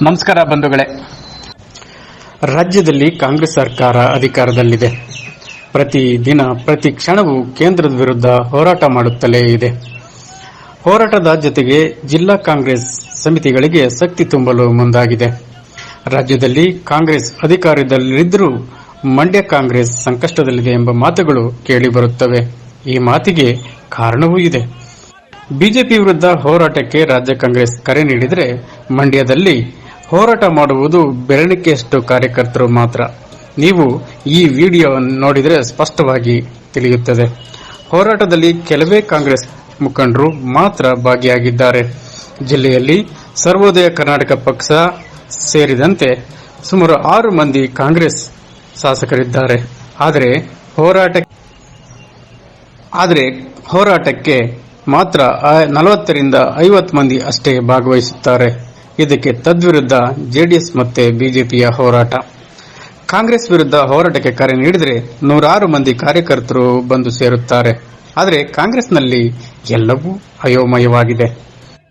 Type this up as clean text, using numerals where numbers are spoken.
ನಮಸ್ಕಾರ ಬಂಧುಗಳೇ. ರಾಜ್ಯದಲ್ಲಿ ಕಾಂಗ್ರೆಸ್ ಸರ್ಕಾರ ಅಧಿಕಾರದಲ್ಲಿದೆ. ಪ್ರತಿ ದಿನ ಪ್ರತಿ ಕ್ಷಣವೂ ಕೇಂದ್ರದ ವಿರುದ್ಧ ಹೋರಾಟ ಮಾಡುತ್ತಲೇ ಇದೆ. ಹೋರಾಟದ ಜೊತೆಗೆ ಜಿಲ್ಲಾ ಕಾಂಗ್ರೆಸ್ ಸಮಿತಿಗಳಿಗೆ ಶಕ್ತಿ ತುಂಬಲು ಮುಂದಾಗಿದೆ. ರಾಜ್ಯದಲ್ಲಿ ಕಾಂಗ್ರೆಸ್ ಅಧಿಕಾರದಲ್ಲಿದ್ದರೂ ಮಂಡ್ಯ ಕಾಂಗ್ರೆಸ್ ಸಂಕಷ್ಟದಲ್ಲಿದೆ ಎಂಬ ಮಾತುಗಳು ಕೇಳಿಬರುತ್ತವೆ. ಈ ಮಾತಿಗೆ ಕಾರಣವೂ ಇದೆ. ಬಿಜೆಪಿ ವಿರುದ್ಧ ಹೋರಾಟಕ್ಕೆ ರಾಜ್ಯ ಕಾಂಗ್ರೆಸ್ ಕರೆ ನೀಡಿದರೆ ಮಂಡ್ಯದಲ್ಲಿ ಹೋರಾಟ ಮಾಡುವುದು ಬೆರಳಿಕೆಯಷ್ಟು ಕಾರ್ಯಕರ್ತರು ಮಾತ್ರ. ನೀವು ಈ ವಿಡಿಯೋ ನೋಡಿದರೆ ಸ್ಪಷ್ಟವಾಗಿ ತಿಳಿಯುತ್ತದೆ. ಹೋರಾಟದಲ್ಲಿ ಕೆಲವೇ ಕಾಂಗ್ರೆಸ್ ಮುಖಂಡರು ಮಾತ್ರ ಭಾಗಿಯಾಗಿದ್ದಾರೆ. ಜಿಲ್ಲೆಯಲ್ಲಿ ಸರ್ವೋದಯ ಕರ್ನಾಟಕ ಪಕ್ಷ ಸೇರಿದಂತೆ ಸುಮಾರು 6 ಮಂದಿ ಕಾಂಗ್ರೆಸ್ ಶಾಸಕರಿದ್ದಾರೆ. ಆದರೆ ಹೋರಾಟಕ್ಕೆ ಮಾತ್ರ 40 ರಿಂದ 50 ಮಂದಿ ಅಷ್ಟೇ ಭಾಗವಹಿಸುತ್ತಾರೆ. ಇದಕ್ಕೆ ತದ್ವಿರುದ್ಧ ಜೆಡಿಎಸ್ ಮತ್ತೆ ಬಿಜೆಪಿಯ ಹೋರಾಟ. ಕಾಂಗ್ರೆಸ್ ವಿರುದ್ಧ ಹೋರಾಟಕ್ಕೆ ಕರೆ ನೀಡಿದರೆ 106 ಮಂದಿ ಕಾರ್ಯಕರ್ತರು ಬಂದು ಸೇರುತ್ತಾರೆ. ಆದರೆ ಕಾಂಗ್ರೆಸ್ನಲ್ಲಿ ಎಲ್ಲವೂ ಅಯೋಮಯವಾಗಿದೆ.